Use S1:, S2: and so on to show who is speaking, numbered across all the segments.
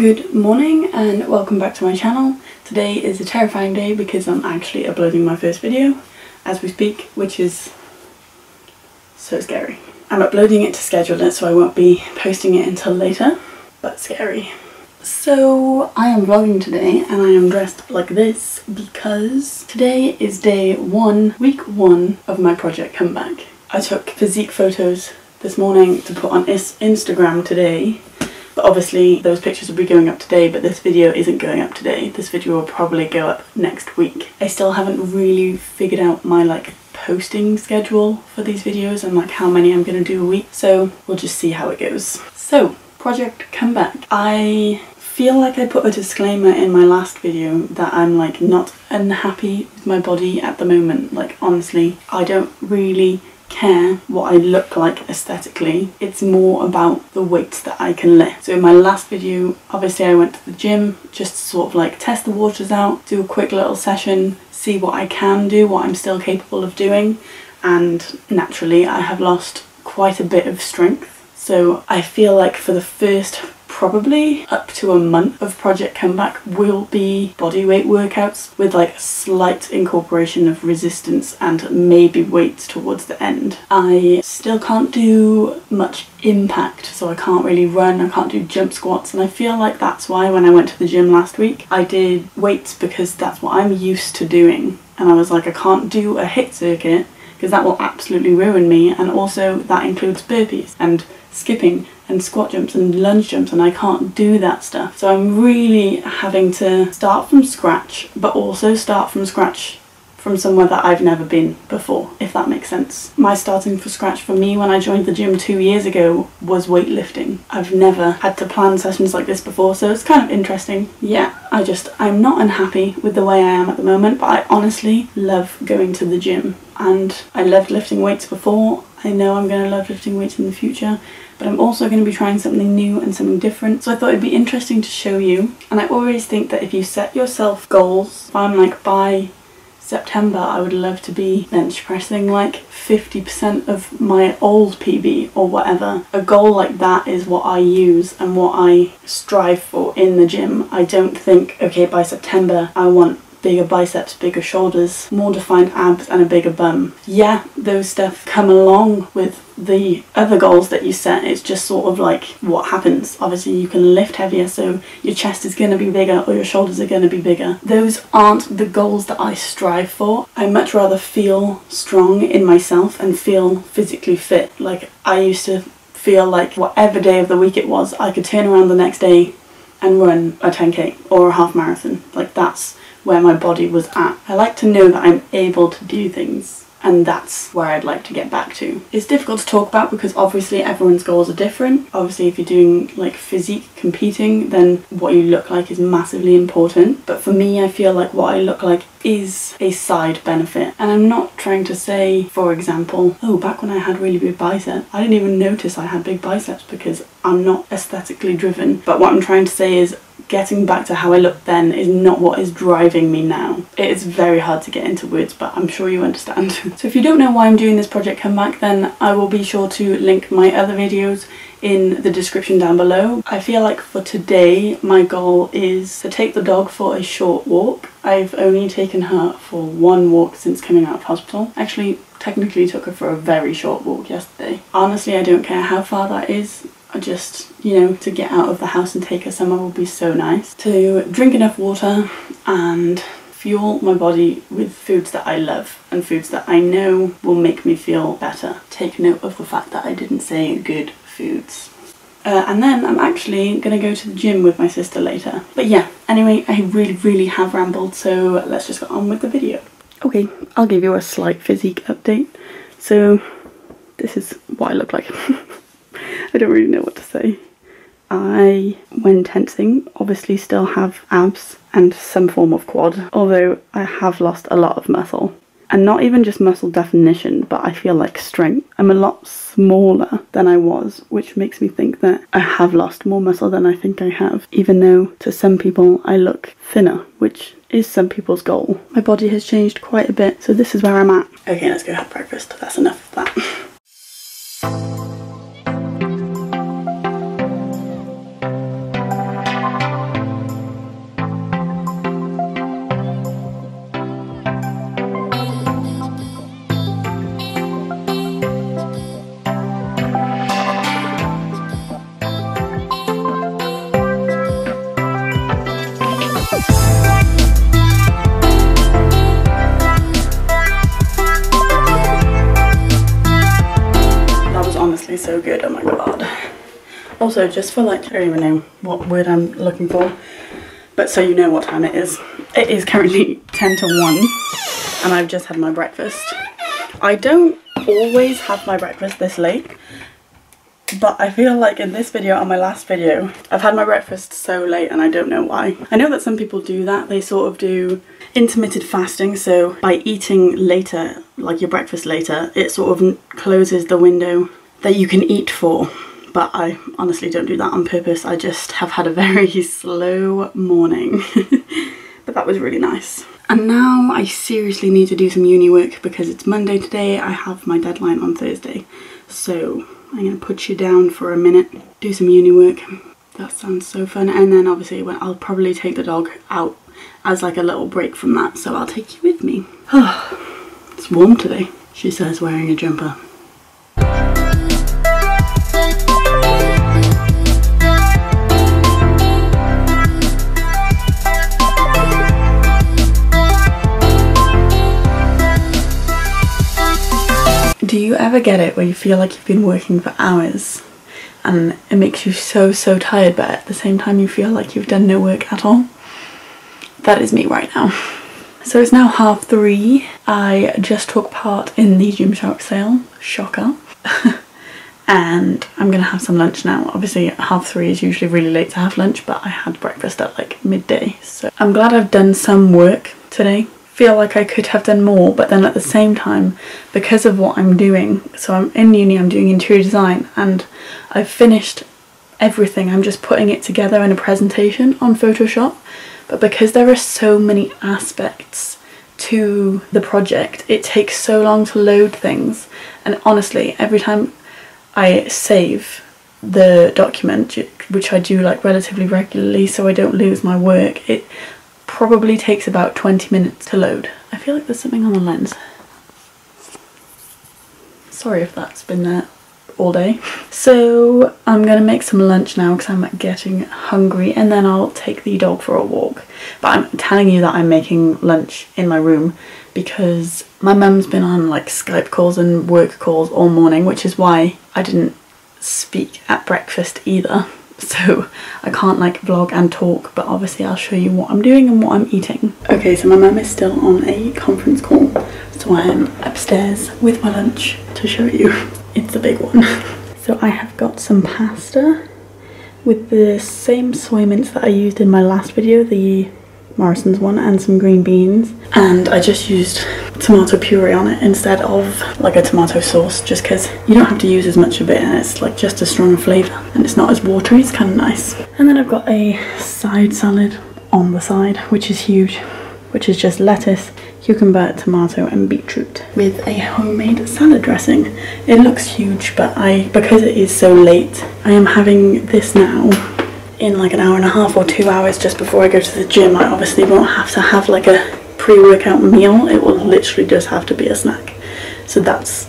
S1: Good morning and welcome back to my channel. Today is a terrifying day because I'm actually uploading my first video as we speak, which is so scary. I'm uploading it to schedule it, so I won't be posting it until later, but scary. So I am vlogging today and I am dressed like this because today is day one, week one of my project comeback. I took physique photos this morning to put on Instagram today. But obviously those pictures will be going up today, but this video isn't going up today. This video will probably go up next week. I still haven't really figured out my posting schedule for these videos and how many I'm going to do a week. So we'll just see how it goes. So, project comeback. I feel like I put a disclaimer in my last video that I'm not unhappy with my body at the moment. Honestly, I don't really care what I look like aesthetically. It's more about the weights that I can lift. So in my last video, obviously I went to the gym just to sort of test the waters out, do a quick little session, see what I can do, what I'm still capable of doing, and naturally I have lost quite a bit of strength. So I feel like for the first probably up to a month of project comeback will be bodyweight workouts with slight incorporation of resistance and maybe weights towards the end. I still can't do much impact, so I can't really run, I can't do jump squats, and I feel like that's why when I went to the gym last week I did weights, because that's what I'm used to doing, and I was I can't do a HIIT circuit because that will absolutely ruin me, and also that includes burpees and skipping and squat jumps and lunge jumps, and I can't do that stuff. So I'm really having to start from scratch, but also start from scratch from somewhere that I've never been before, if that makes sense. My starting from scratch for me when I joined the gym 2 years ago was weightlifting. I've never had to plan sessions like this before, so it's kind of interesting. Yeah, I'm not unhappy with the way I am at the moment, but I honestly love going to the gym. And I loved lifting weights before. I know I'm going to love lifting weights in the future, but I'm also going to be trying something new and something different. So I thought it'd be interesting to show you. And I always think that if you set yourself goals, if I'm by September I would love to be bench pressing 50% of my old PB or whatever. A goal like that is what I use and what I strive for in the gym. I don't think, okay, by September I want bigger biceps, bigger shoulders, more defined abs and a bigger bum. Yeah, those stuff come along with the other goals that you set. It's just sort of what happens. Obviously you can lift heavier, so your chest is going to be bigger or your shoulders are going to be bigger. Those aren't the goals that I strive for. I much rather feel strong in myself and feel physically fit. I used to feel whatever day of the week it was, I could turn around the next day and run a 10k or a half marathon. That's where my body was at. I like to know that I'm able to do things, and that's where I'd like to get back to. It's difficult to talk about because obviously everyone's goals are different. Obviously if you're doing physique competing, then what you look like is massively important. But for me, I feel like what I look like is a side benefit. And I'm not trying to say, for example, oh, back when I had really big biceps, I didn't even notice I had big biceps because I'm not aesthetically driven. But what I'm trying to say is getting back to how I looked then is not what is driving me now. It is very hard to get into words, but I'm sure you understand. So if you don't know why I'm doing this project comeback, then I will be sure to link my other videos in the description down below. I feel like for today my goal is to take the dog for a short walk. I've only taken her for one walk since coming out of hospital. Actually, technically took her for a very short walk yesterday. Honestly, I don't care how far that is. I just, to get out of the house and take her somewhere will be so nice. To drink enough water and fuel my body with foods that I love and foods that I know will make me feel better. Take note of the fact that I didn't say good foods. And then I'm actually going to go to the gym with my sister later. But yeah, anyway, I really have rambled, so let's just get on with the video. Okay, I'll give you a slight physique update. So this is what I look like. I don't really know what to say. I, when tensing, obviously still have abs and some form of quad, although I have lost a lot of muscle. And not even just muscle definition, but I feel like strength. I'm a lot smaller than I was, which makes me think that I have lost more muscle than I think I have, even though to some people I look thinner, which is some people's goal. My body has changed quite a bit, so this is where I'm at. Okay, let's go have breakfast. That's enough of that. Also, just for like, I don't even know what word I'm looking for, but so you know what time it is. It is currently 10 to 1 and I've just had my breakfast. I don't always have my breakfast this late, but I feel like in this video and my last video, I've had my breakfast so late and I don't know why. I know that some people do that. They sort of do intermittent fasting, so by eating later, like your breakfast later, it sort of closes the window that you can eat for. But I honestly don't do that on purpose. I just have had a very slow morning. But that was really nice. And now I seriously need to do some uni work because it's Monday today. I have my deadline on Thursday. So I'm going to put you down for a minute, do some uni work. That sounds so fun. And then obviously I'll probably take the dog out as like a little break from that. So I'll take you with me. It's warm today, she says, wearing a jumper. Do you ever get it where you feel like you've been working for hours and it makes you so tired, but at the same time you feel like you've done no work at all? That is me right now. So it's now 3:30. I just took part in the Gymshark sale, shocker. And I'm gonna have some lunch now. Obviously 3:30 is usually really late to have lunch, but I had breakfast at like midday. So I'm glad I've done some work today. Feel like I could have done more, but then at the same time, because of what I'm doing, so I'm in uni, I'm doing interior design and I've finished everything. I'm just putting it together in a presentation on Photoshop, but because there are so many aspects to the project, it takes so long to load things. And honestly, every time I save the document, which I do like relatively regularly so I don't lose my work, it probably takes about 20 minutes to load. I feel like there's something on the lens. Sorry if that's been there all day. So I'm gonna make some lunch now because I'm getting hungry, and then I'll take the dog for a walk. But I'm telling you that I'm making lunch in my room because my mum's been on like Skype calls and work calls all morning, which is why I didn't speak at breakfast either. So I can't like vlog and talk, but obviously I'll show you what I'm doing and what I'm eating. Okay, so my mum is still on a conference call, so I am upstairs with my lunch to show you. It's a big one. So I have got some pasta with the same soy mince that I used in my last video, the Morrison's one, and some green beans, and I just used tomato puree on it instead of like a tomato sauce, just because you don't have to use as much of it and it's like just a strong flavour and it's not as watery. It's kind of nice. And then I've got a side salad on the side, which is huge, which is just lettuce, cucumber, tomato and beetroot with a homemade salad dressing. It looks huge, but because it is so late, I am having this now in like an hour and a half or 2 hours just before I go to the gym. I obviously won't have to have like a pre-workout meal. It will literally just have to be a snack. So that's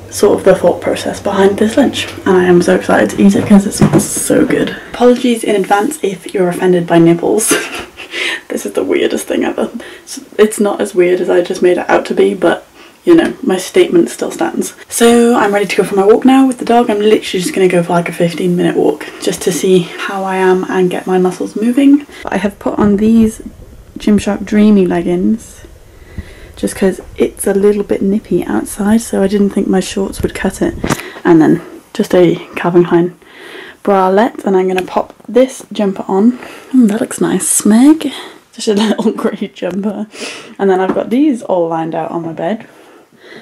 S1: sort of the thought process behind this lunch, and I am so excited to eat it because it smells so good. Apologies in advance if you're offended by nipples. This is the weirdest thing ever. It's not as weird as I just made it out to be, but you know, my statement still stands. So I'm ready to go for my walk now with the dog. I'm literally just going to go for like a 15-minute walk just to see how I am and get my muscles moving. I have put on these Gymshark Dreamy leggings just because it's a little bit nippy outside, so I didn't think my shorts would cut it. And then just a Calvin Klein bralette, and I'm going to pop this jumper on. That looks nice, Smeg. Just a little grey jumper. And then I've got these all lined out on my bed,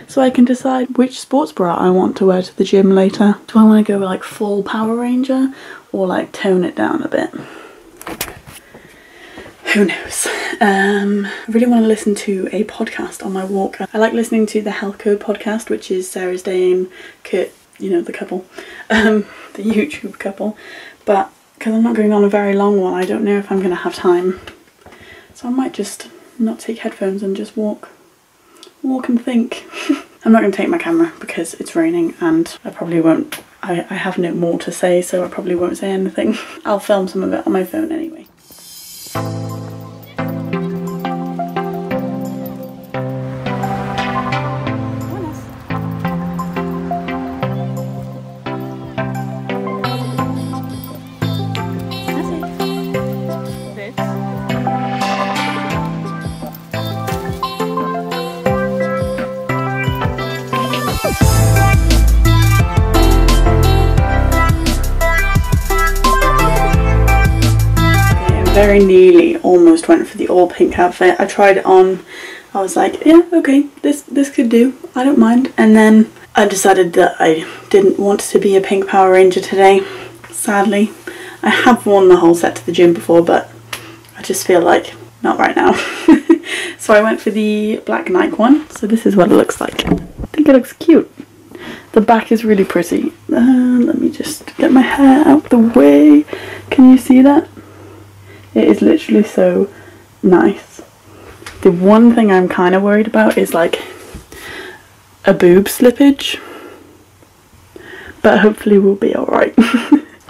S1: so I can decide which sports bra I want to wear to the gym later. Do I want to go like full Power Ranger or like tone it down a bit? Who knows? I really want to listen to a podcast on my walk. I like listening to the Health Code podcast, which is Sarah's Day and Kurt, you know, the couple, the YouTube couple. But because I'm not going on a very long one, I don't know if I'm going to have time. So I might just not take headphones and just walk and think. I'm not going to take my camera because it's raining and I probably won't, I have no more to say, so I probably won't say anything. I'll film some of it on my phone anyway. very nearly almost went for the all pink outfit. I tried it on, I was like, yeah, okay, this could do, I don't mind. And then I decided that I didn't want to be a pink Power Ranger today, sadly. I have worn the whole set to the gym before, but I just feel like not right now. So I went for the black Nike one. So this is what it looks like. I think it looks cute. The back is really pretty. Let me just get my hair out the way. Can you see that? It is literally so nice. The one thing I'm kind of worried about is like a boob slippage, but hopefully we'll be alright.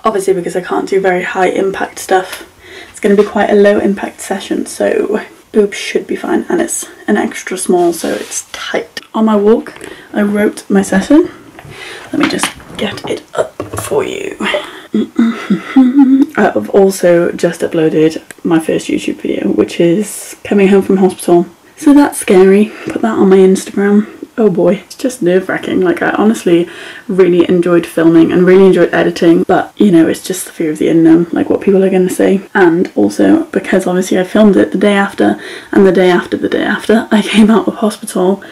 S1: Obviously, because I can't do very high impact stuff, it's going to be quite a low impact session, so boobs should be fine, and it's an extra small, so it's tight. On my walk I wrote my session. Let me just get it up for you. I've also just uploaded my first YouTube video, which is coming home from hospital, so that's scary. Put that on my Instagram. Oh boy, it's just nerve-wracking. Like, I honestly really enjoyed filming and really enjoyed editing, but you know, it's just the fear of the unknown, like what people are going to say. And also because obviously I filmed it the day after, and the day after the day after I came out of hospital,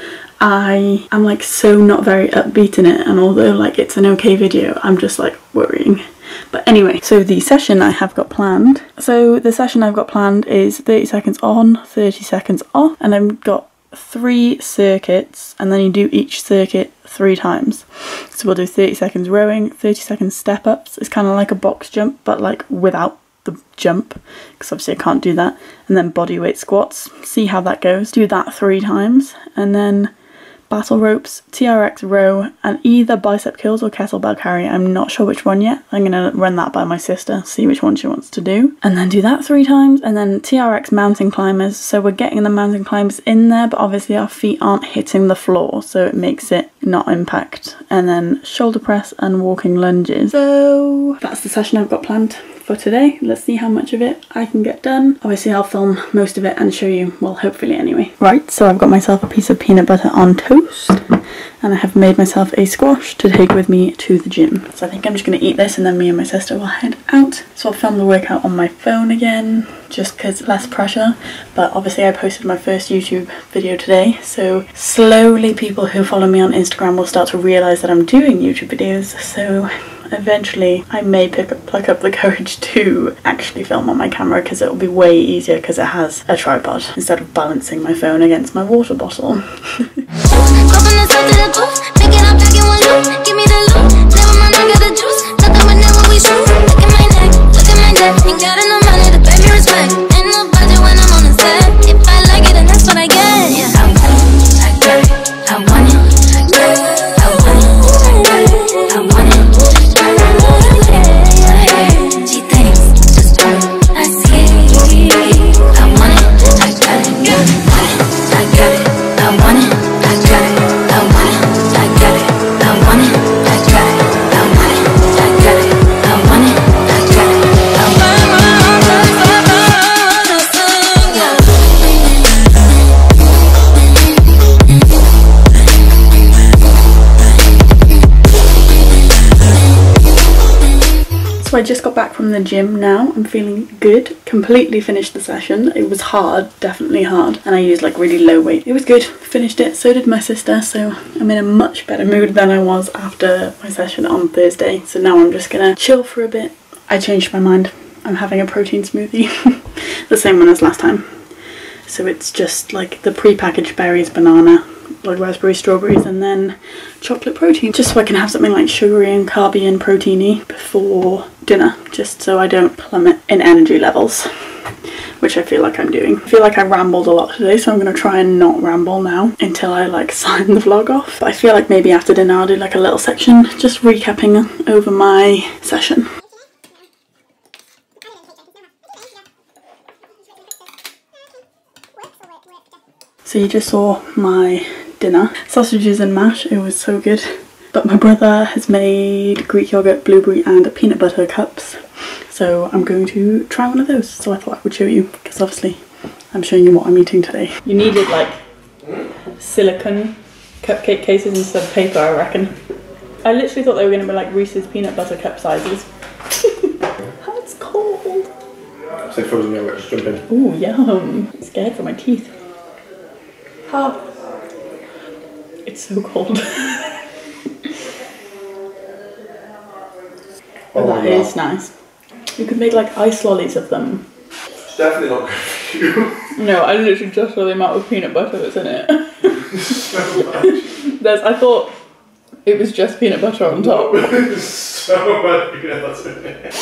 S1: I am like so not very upbeat in it, and although like it's an okay video, I'm just like worrying. But anyway, so the session I have got planned. So the session I've got planned is 30 seconds on, 30 seconds off, and I've got 3 circuits, and then you do each circuit 3 times. So we'll do 30 seconds rowing, 30 seconds step ups. It's kind of like a box jump, but like without the jump, because obviously I can't do that. And then body weight squats. See how that goes. Do that 3 times, and then battle ropes, TRX row, and either bicep curls or kettlebell carry. I'm not sure which one yet. I'm gonna run that by my sister, see which one she wants to do, and then do that 3 times. And then TRX mountain climbers, so we're getting the mountain climbers in there, but obviously our feet aren't hitting the floor, so it makes it not impact. And then shoulder press and walking lunges. So that's the session I've got planned for today. Let's see how much of it I can get done. Obviously I'll film most of it and show you, well, hopefully anyway. Right, so I've got myself a piece of peanut butter on toast, and I have made myself a squash to take with me to the gym. So I think I'm just going to eat this, and then me and my sister will head out. So I'll film the workout on my phone again, just because less pressure. But obviously I posted my first YouTube video today, so slowly people who follow me on Instagram will start to realise that I'm doing YouTube videos. So eventually I may pluck up the courage to actually film on my camera, because it will be way easier because it has a tripod instead of balancing my phone against my water bottle. I just got back from the gym now. I'm feeling good. Completely finished the session. It was hard, definitely hard, and I used like really low weight. It was good. Finished it. So did my sister, so I'm in a much better mood than I was after my session on Thursday. So now I'm just gonna chill for a bit. I changed my mind. I'm having a protein smoothie. The same one as last time. So it's just like the pre-packaged berries, banana, like raspberry, strawberries, and then chocolate protein, just so I can have something like sugary and carby and proteiny before dinner, just so I don't plummet in energy levels, which I feel like I'm doing. I feel like I rambled a lot today, so I'm going to try and not ramble now until I like sign the vlog off. But I feel like maybe after dinner I'll do like a little section just recapping over my session. So you just saw my dinner. Sausages and mash, it was so good. But my brother has made Greek yogurt, blueberry and peanut butter cups. So I'm going to try one of those. So I thought I would show you, because obviously I'm showing you what I'm eating today. You needed like silicone cupcake cases instead of paper, I reckon. I literally thought they were going to be like Reese's peanut butter cup sizes. It's cold.
S2: Say frozen yogurt, just jump in.
S1: Ooh, yum. I'm scared for my teeth. Oh. It's so cold. Oh, that is nice. You could make like ice lollies of them.
S2: It's definitely not good for you.
S1: No, I literally just saw the amount of peanut butter that's in it.
S2: So much.
S1: I thought it was just peanut butter on top.
S2: There's so much peanut butter in it.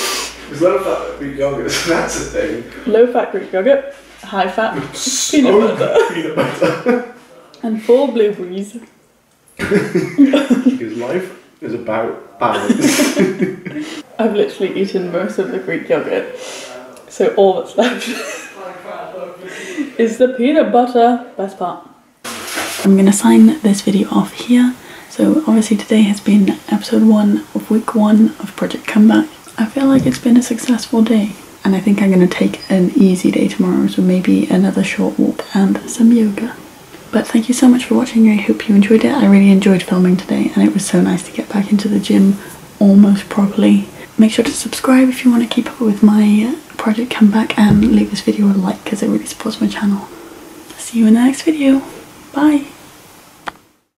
S2: There's low fat Greek yogurt, so that's a thing.
S1: Low fat Greek yogurt, high fat peanut butter. And 4 blueberries.
S2: Because life is about balance.
S1: I've literally eaten most of the Greek yogurt, so all that's left is the peanut butter. Best part. I'm gonna sign this video off here. So obviously today has been episode 1 of week 1 of Project Comeback. I feel like it's been a successful day, and I think I'm gonna take an easy day tomorrow, so maybe another short walk and some yoga. But thank you so much for watching. I hope you enjoyed it. I really enjoyed filming today, and it was so nice to get back into the gym almost properly. Make sure to subscribe if you want to keep up with my Project Comeback, and leave this video a like because it really supports my channel. See you in the next video. Bye!